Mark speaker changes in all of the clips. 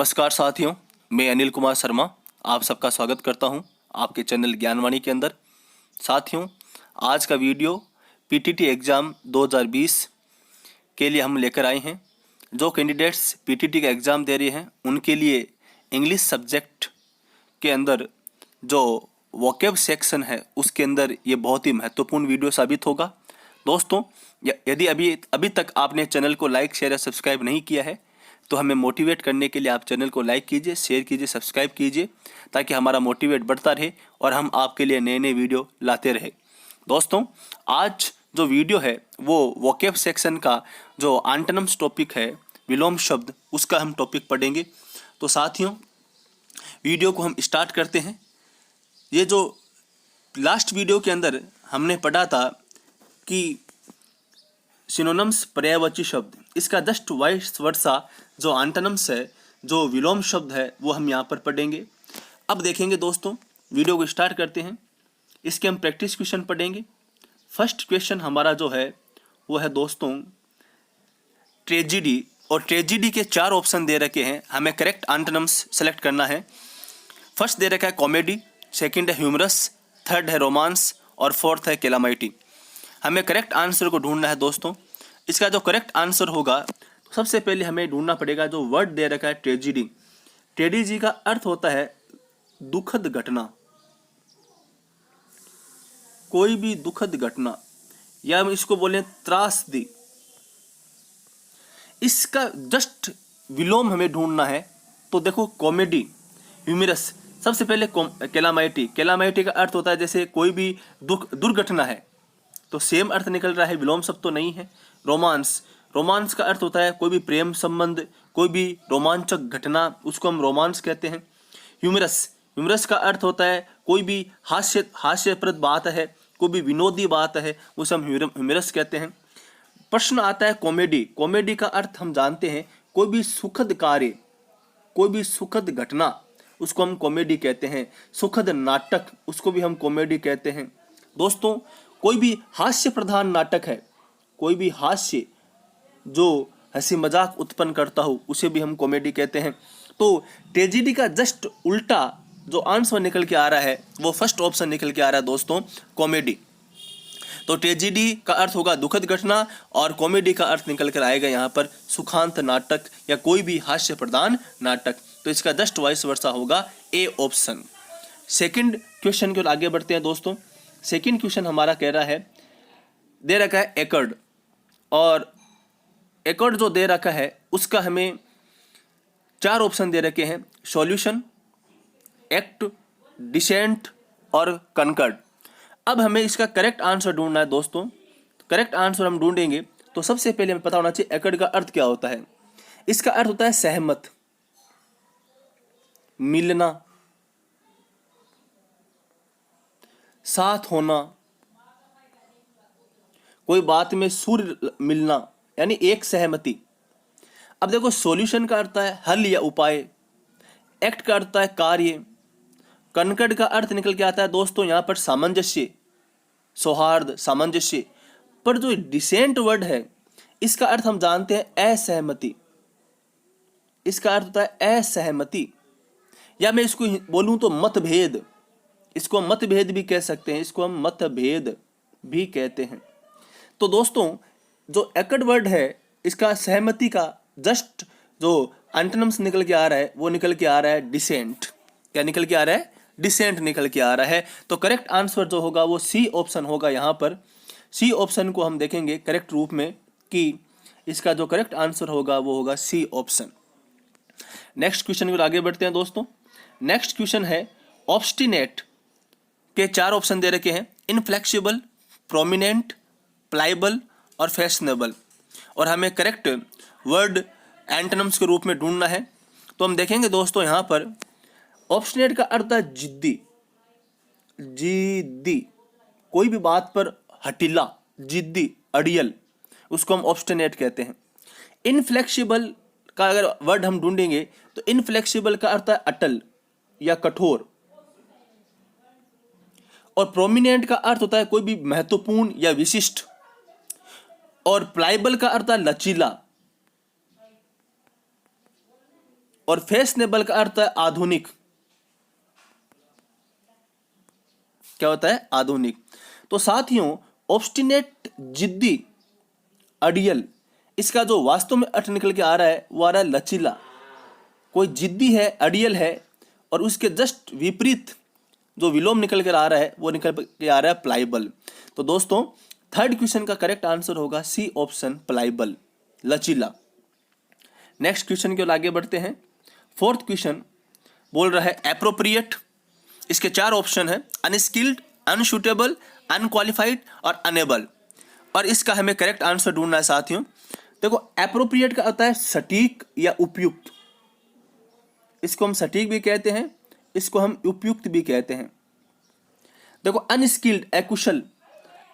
Speaker 1: नमस्कार साथियों, मैं अनिल कुमार शर्मा आप सबका स्वागत करता हूं आपके चैनल ज्ञानवाणी के अंदर। साथियों, आज का वीडियो पीटीटी एग्ज़ाम 2020 के लिए हम लेकर आए हैं। जो कैंडिडेट्स पीटीटी का एग्ज़ाम दे रहे हैं उनके लिए इंग्लिश सब्जेक्ट के अंदर जो वोकैब सेक्शन है उसके अंदर ये बहुत ही महत्वपूर्ण वीडियो साबित होगा। दोस्तों, यदि अभी तक आपने चैनल को लाइक, शेयर या सब्सक्राइब नहीं किया है तो हमें मोटिवेट करने के लिए आप चैनल को लाइक कीजिए, शेयर कीजिए, सब्सक्राइब कीजिए ताकि हमारा मोटिवेट बढ़ता रहे और हम आपके लिए नए नए वीडियो लाते रहे। दोस्तों, आज जो वीडियो है वो वोकैब सेक्शन का जो एंटोनिम्स टॉपिक है, विलोम शब्द, उसका हम टॉपिक पढ़ेंगे। तो साथियों, वीडियो को हम स्टार्ट करते हैं। ये जो लास्ट वीडियो के अंदर हमने पढ़ा था कि सिनोनिम्स पर्यायवाची शब्द, इसका जस्ट वाइस वर्सा जो एंटोनिम्स है, जो विलोम शब्द है, वो हम यहाँ पर पढ़ेंगे। अब देखेंगे दोस्तों, वीडियो को स्टार्ट करते हैं। इसके हम प्रैक्टिस क्वेश्चन पढ़ेंगे। फर्स्ट क्वेश्चन हमारा जो है वो है दोस्तों ट्रेजिडी, और ट्रेजिडी के 4 ऑप्शन दे रखे हैं, हमें करेक्ट एंटोनिम्स सेलेक्ट करना है। फर्स्ट दे रखा है कॉमेडी, सेकंड है ह्यूमरस, थर्ड है रोमांस और फोर्थ है कैलामिटी। हमें करेक्ट आंसर को ढूंढना है दोस्तों। इसका जो करेक्ट आंसर होगा, तो सबसे पहले हमें ढूंढना पड़ेगा जो वर्ड दे रखा है ट्रेजिडी। ट्रेजिडी का अर्थ होता है दुखद घटना, कोई भी दुखद घटना, या हम इसको बोले त्रासदी। इसका जस्ट विलोम हमें ढूंढना है। तो देखो, कॉमेडी, ह्यूमरस, सबसे पहले कैलामिटी। कैलामिटी का अर्थ होता है जैसे कोई भी दुर्घटना है, तो सेम अर्थ निकल रहा है, विलोम शब्द तो नहीं है। रोमांस, रोमांस का अर्थ होता है कोई भी प्रेम संबंध, कोई भी रोमांचक घटना, उसको हम रोमांस कहते हैं। ह्यूमरस, ह्यूमरस का अर्थ होता है कोई भी हास्यप्रद बात है, कोई भी विनोदी बात है, उसे हम ह्यूमरस कहते हैं। प्रश्न आता है कॉमेडी। कॉमेडी का अर्थ हम जानते हैं कोई भी सुखद कार्य, कोई भी सुखद घटना, उसको हम कॉमेडी कहते हैं। सुखद नाटक, उसको भी हम कॉमेडी कहते हैं। दोस्तों, कोई भी हास्य प्रधान नाटक है, कोई भी हास्य जो हंसी मजाक उत्पन्न करता हो, उसे भी हम कॉमेडी कहते हैं। तो ट्रेजिडी का जस्ट उल्टा जो आंसर निकल के आ रहा है वो फर्स्ट ऑप्शन निकल के आ रहा है दोस्तों, कॉमेडी। तो ट्रेजिडी का अर्थ होगा दुखद घटना और कॉमेडी का अर्थ निकल कर आएगा यहाँ पर सुखांत नाटक या कोई भी हास्य प्रधान नाटक। तो इसका जस्ट वाइस वर्सा होगा ए ऑप्शन। सेकंड क्वेश्चन की ओर आगे बढ़ते हैं दोस्तों। सेकंड क्वेश्चन हमारा कह रहा है, दे रखा है एकड़, और एकड़ जो दे रखा है उसका हमें 4 ऑप्शन दे रखे हैं, सॉल्यूशन, एक्ट, डिसेंट और कनकर्ड। अब हमें इसका करेक्ट आंसर ढूंढना है दोस्तों। करेक्ट आंसर हम ढूंढेंगे तो सबसे पहले हमें पता होना चाहिए एकड़ का अर्थ क्या होता है। इसका अर्थ होता है सहमत, मिलना, साथ होना, कोई बात में सुर मिलना, यानी एक सहमति। अब देखो, सॉल्यूशन का अर्थ है हल या उपाय, एक्ट का अर्थ है कार्य, कनकर्ड का अर्थ निकल के आता है दोस्तों यहाँ पर सामंजस्य, सौहार्द, सामंजस्य। पर जो डिसेंट वर्ड है इसका अर्थ हम जानते हैं असहमति। इसका अर्थ होता है असहमति, या मैं इसको बोलूं तो मतभेद। इसको हम मतभेद भी कह सकते हैं, इसको हम मतभेद भी कहते हैं। तो दोस्तों, जो एकड़ वर्ड है इसका सहमति का जस्ट जो एंटोनिम्स निकल के आ रहा है वो निकल के आ रहा है डिसेंट। क्या निकल के आ रहा है? डिसेंट निकल के आ रहा है। तो करेक्ट आंसर जो होगा वो सी ऑप्शन होगा। यहाँ पर सी ऑप्शन को हम देखेंगे करेक्ट रूप में कि इसका जो करेक्ट आंसर होगा वो होगा सी ऑप्शन। नेक्स्ट क्वेश्चन की ओर आगे बढ़ते हैं दोस्तों। नेक्स्ट क्वेश्चन है ऑब्स्टिनेट के 4 ऑप्शन दे रखे हैं, इनफ्लेक्सिबल, प्रोमिनेंट, प्लाइबल और फैशनेबल, और हमें करेक्ट वर्ड एंटोनिम्स के रूप में ढूंढना है। तो हम देखेंगे दोस्तों यहाँ पर ऑब्स्टिनेट का अर्थ है जिद्दी, जिद्दी, कोई भी बात पर हठीला, जिद्दी, अड़ियल, उसको हम ऑब्स्टिनेट कहते हैं। इनफ्लेक्सिबल का अगर वर्ड हम ढूंढेंगे तो इनफ्लेक्सिबल का अर्थ है अटल या कठोर, और प्रोमिनेंट का अर्थ होता है कोई भी महत्वपूर्ण या विशिष्ट, और प्लाइबल का अर्थ है लचीला। और फैशनेबल का अर्थ है आधुनिक। क्या होता है? आधुनिक। तो साथियों ऑब्स्टिनेट, जिद्दी, अड़ियल, इसका जो वास्तव में अर्थ निकल के आ रहा है वो आ रहा है लचीला। कोई जिद्दी है, अड़ियल है, और उसके जस्ट विपरीत जो विलोम निकल कर आ रहा है वो निकल के आ रहा है प्लाइबल। तो दोस्तों थर्ड क्वेश्चन का करेक्ट आंसर होगा सी ऑप्शन, प्लाइबल, लचीला। नेक्स्ट क्वेश्चन की ओर आगे बढ़ते हैं। फोर्थ क्वेश्चन बोल रहा है एप्रोप्रिएट। इसके 4 ऑप्शन है, अनस्किल्ड, अनसुटेबल, अनक्वालिफाइड और अनेबल। और इसका हमें करेक्ट आंसर ढूंढना है साथियों। देखो एप्रोप्रिएट का होता है सटीक या उपयुक्त, इसको हम सटीक भी कहते हैं, इसको हम उपयुक्त भी कहते हैं। देखो अनस्किल्ड अकुशल,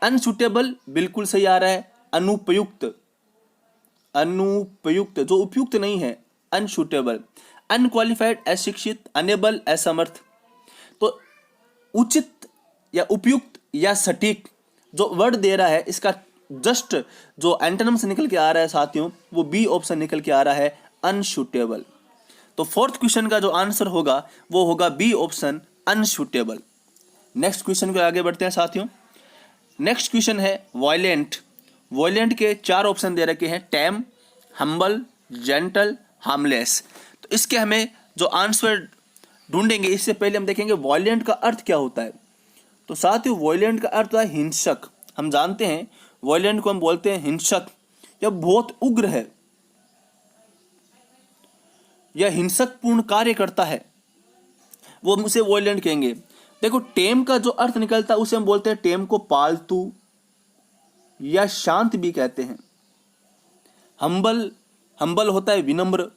Speaker 1: अनसुटेबल बिल्कुल सही आ रहा है, अनुपयुक्त, अनुपयुक्त जो उपयुक्त नहीं है, अनसुटेबल, अनक्वालिफाइड अशिक्षित, अनेबल असमर्थ। तो उचित या उपयुक्त या सटीक जो वर्ड दे रहा है इसका जस्ट जो एंटोनिम्स निकल के आ रहा है साथियों वो बी ऑप्शन निकल के आ रहा है, अनसुटेबल। तो फोर्थ क्वेश्चन का जो आंसर होगा वो होगा B option, unsuitable. Next question को आगे बढ़ते हैं साथियों। नेक्स्ट क्वेश्चन है वायलेंट। वायलेंट के 4 ऑप्शन दे रखे हैं, टैम, हम्बल, जेंटल, हार्मलेस। तो इसके हमें जो आंसर ढूंढेंगे इससे पहले हम देखेंगे वायलेंट का अर्थ क्या होता है। तो साथियों वायलेंट का अर्थ है हिंसक। हम जानते हैं वायलेंट को हम बोलते हैं हिंसक, या बहुत उग्र है, या हिंसक पूर्ण कार्य करता है, वो हम उसे वायलेंट कहेंगे। देखो टेम का जो अर्थ निकलता है उसे हम बोलते हैं, टेम को पालतू या शांत भी कहते हैं। हम्बल, हम्बल होता है विनम्र।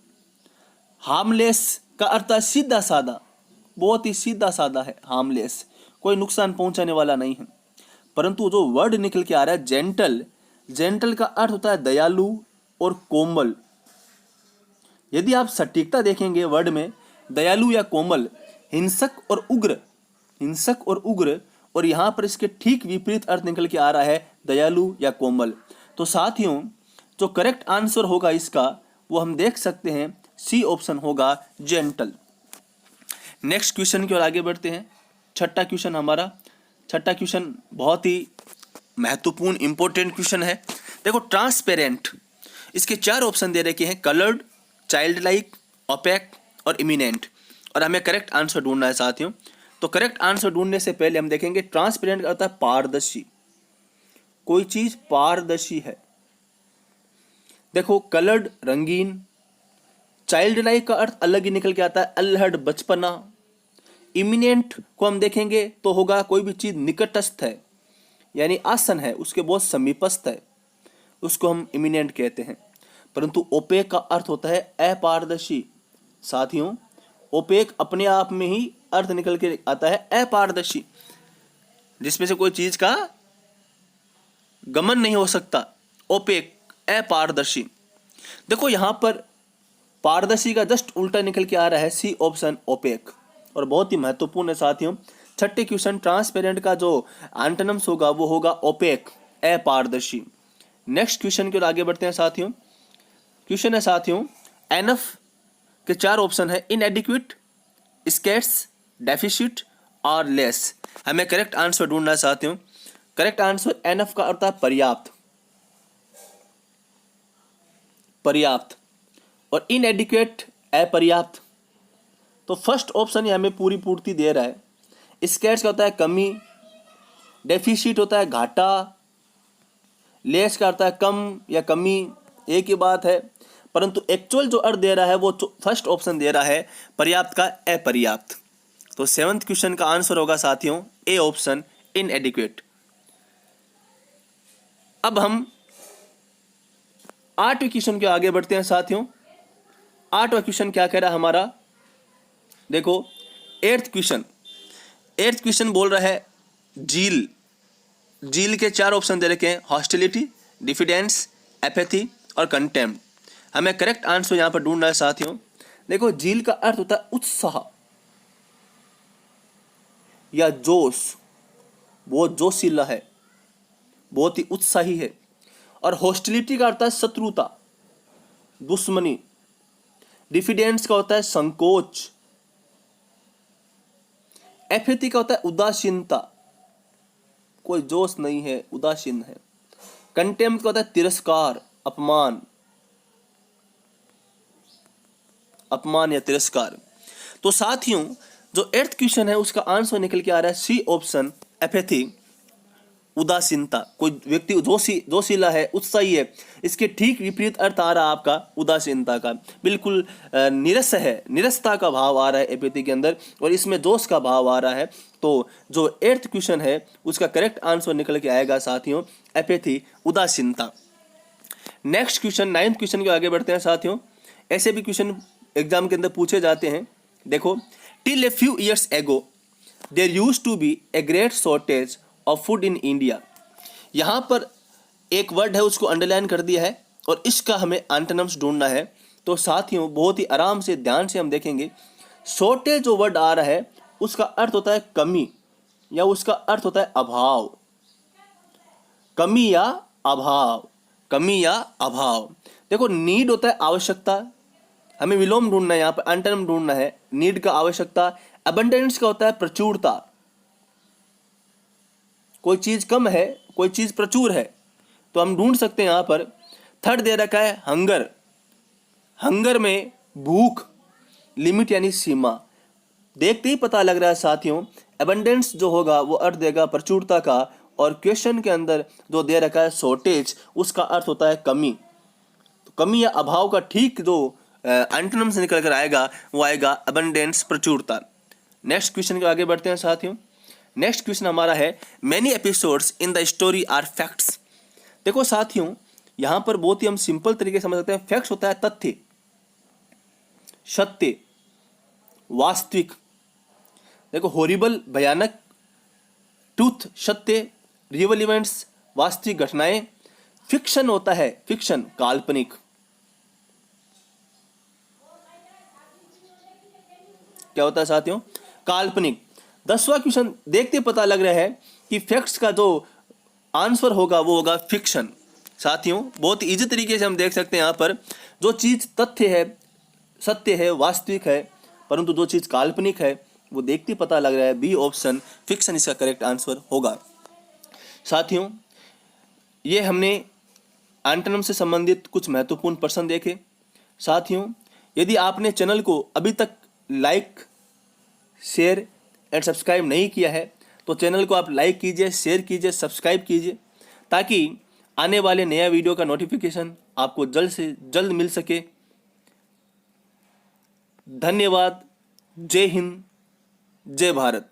Speaker 1: हार्मलेस का अर्थ है सीधा साधा, बहुत ही सीधा साधा है हार्मलेस, कोई नुकसान पहुंचाने वाला नहीं है। परंतु जो वर्ड निकल के आ रहा है जेंटल, जेंटल का अर्थ होता है दयालु और कोमल। यदि आप सटीकता देखेंगे वर्ड में, दयालु या कोमल, हिंसक और उग्र, हिंसक और उग्र, और यहां पर इसके ठीक विपरीत अर्थ निकल के आ रहा है दयालु या कोमल। तो साथियों जो करेक्ट आंसर होगा इसका वो हम देख सकते हैं सी ऑप्शन होगा, जेंटल। नेक्स्ट क्वेश्चन की ओर आगे बढ़ते हैं। छठा क्वेश्चन हमारा, छठा क्वेश्चन बहुत ही महत्वपूर्ण इंपॉर्टेंट क्वेश्चन है। देखो ट्रांसपेरेंट, इसके 4 ऑप्शन दे रखे हैं, कलर्ड, चाइल्ड लाइक, ओपेक और इमिनेंट। और हमें करेक्ट आंसर ढूंढना है साथियों। तो करेक्ट आंसर ढूंढने से पहले हम देखेंगे ट्रांसपेरेंट का अर्थ है पारदर्शी, कोई चीज पारदर्शी है। देखो कलर्ड रंगीन, चाइल्ड लाइक का अर्थ अलग ही निकल के आता है, अल्हड़ बचपना। इमिनेंट को हम देखेंगे तो होगा कोई भी चीज निकटस्थ है, यानी आसन है, उसके बहुत समीपस्थ है, उसको हम इमिनेंट कहते हैं। परंतु ओपेक का अर्थ होता है अपारदर्शी। साथियों ओपेक अपने आप में ही अर्थ निकल के आता है अपारदर्शी, जिसमें से कोई चीज का गमन नहीं हो सकता, ओपेक, अपारदर्शी। देखो यहां पर पारदर्शी का जस्ट उल्टा निकल के आ रहा है, सी ऑप्शन, ओपेक। और बहुत ही महत्वपूर्ण है साथियों, छठे क्वेश्चन ट्रांसपेरेंट का जो एंटोनिम्स होगा वो होगा ओपेक, अपारदर्शी। नेक्स्ट क्वेश्चन की ओर आगे बढ़ते हैं साथियों। क्वेश्चन है साथियों, एनफ के 4 ऑप्शन है, इनएडिक्वेट, स्कैर्स, डेफिसिट और लेस। हमें करेक्ट आंसर ढूंढना है साथियों। करेक्ट आंसर एनफ का अर्थ है पर्याप्त, पर्याप्त, और इनएडिक्वेट अपर्याप्त। तो फर्स्ट ऑप्शन ये हमें पूरी पूर्ति दे रहा है। स्कैर्स का होता है कमी, डेफिसिट होता है घाटा, लेस का होता है कम या कमी, एक ही बात है। परंतु एक्चुअल जो अर्थ दे रहा है वो फर्स्ट ऑप्शन दे रहा है, पर्याप्त का अपर्याप्त। तो 7th क्वेश्चन का आंसर होगा साथियों ए ऑप्शन, इनएडिक्वेट। अब हम 8वें क्वेश्चन के आगे बढ़ते हैं साथियों। 8वां क्वेश्चन क्या कह रहा है हमारा, देखो 8th क्वेश्चन, 8th क्वेश्चन बोल रहा है जील। जील के 4 ऑप्शन दे रखे हैं, हॉस्टिलिटी, डिफिडेंस, एपैथी और कंटेम्प्ट। हमें करेक्ट आंसर यहां पर ढूंढना है साथियों। देखो जील का अर्थ होता है उत्साह या जोश, बहुत जोशीला है, बहुत ही उत्साही है। और हॉस्टिलिटी का अर्थ है शत्रुता, दुश्मनी। डिफिडेंस का होता है संकोच, एपैथी का होता है उदासीनता, कोई जोश नहीं है, उदासीन है। कंटेम्प्ट का होता है तिरस्कार, अपमान, अपमान या तिरस्कार। तो साथियों जो 8th क्वेश्चन है उसका आंसर निकल के आ रहा है सी ऑप्शन, एपैथी, उदासीनता। कोई व्यक्ति जोशीला है, उत्साही है, इसके ठीक विपरीत अर्थ आ रहा है आपका उदासीनता का। बिल्कुल निरस है, निरसता का भाव आ रहा है एपैथी के अंदर, और इसमें जोश का भाव आ रहा है। तो जो 8th क्वेश्चन है उसका करेक्ट आंसर निकल के आएगा साथियों एपैथी, उदासीनता। नेक्स्ट क्वेश्चन 9th क्वेश्चन के आगे बढ़ते हैं साथियों। ऐसे भी क्वेश्चन एग्जाम के अंदर पूछे जाते हैं। देखो, till a few years ago there used to be a great shortage of food in India. यहाँ पर एक वर्ड है उसको अंडरलाइन कर दिया है और इसका हमें एंटोनिम्स ढूंढना है। तो साथियों बहुत ही आराम से ध्यान से हम देखेंगे। शॉर्टेज जो वर्ड आ रहा है उसका अर्थ होता है कमी, या उसका अर्थ होता है अभाव, कमी या अभाव, कमी या अभाव। देखो, नीड होता है आवश्यकता, हमें विलोम ढूंढना है, यहाँ पर एंटोनिम ढूंढना है। नीड का आवश्यकता। अबंडेंस का होता है प्रचुरता, कोई चीज कम है, कोई चीज प्रचुर है, तो हम ढूंढ सकते हैं यहाँ पर। थर्ड दे रखा है हंगर, हंगर में भूख, लिमिट यानी सीमा। देखते ही पता लग रहा है साथियों एबंडेंस जो होगा वो अर्थ देगा प्रचुरता का, और क्वेश्चन के अंदर जो दे रखा है शॉर्टेज उसका अर्थ होता है कमी। तो कमी या अभाव का ठीक जो एंटोनिम से निकल कर आएगा वो आएगा अबंडेंस, प्रचुरता। नेक्स्ट क्वेश्चन के आगे बढ़ते हैं साथियों। नेक्स्ट क्वेश्चन हमारा है many episodes in the story are facts. देखो साथियों यहाँ पर बहुत ही हम सिंपल तरीके से समझ सकते हैं। फैक्ट्स होता है तथ्य, सत्य, वास्तविक। देखो, हॉरिबल भयानक, ट्रूथ सत्य, रियल इवेंट्स वास्तविक घटनाएं। फिक्शन होता है, फिक्शन काल्पनिक। क्या होता है साथियों? काल्पनिक। 10वां क्वेश्चन देखते पता लग रहा है कि फैक्ट्स का जो आंसर होगा वो होगा फिक्शन। साथियों बहुत इजी तरीके से हम देख सकते हैं यहाँ पर, जो चीज तथ्य है, सत्य है, वास्तविक है, परंतु जो चीज काल्पनिक है वो देखते पता लग रहा है बी ऑप्शन, फिक्शन इसका करेक्ट आंसर होगा। साथियों ये हमने एंटोनिम से संबंधित कुछ महत्वपूर्ण प्रश्न देखे। साथियों यदि आपने चैनल को अभी तक लाइक, शेयर एंड सब्सक्राइब नहीं किया है तो चैनल को आप लाइक कीजिए, शेयर कीजिए, सब्सक्राइब कीजिए, ताकि आने वाले नया वीडियो का नोटिफिकेशन आपको जल्द से जल्द मिल सके। धन्यवाद। जय हिंद, जय भारत।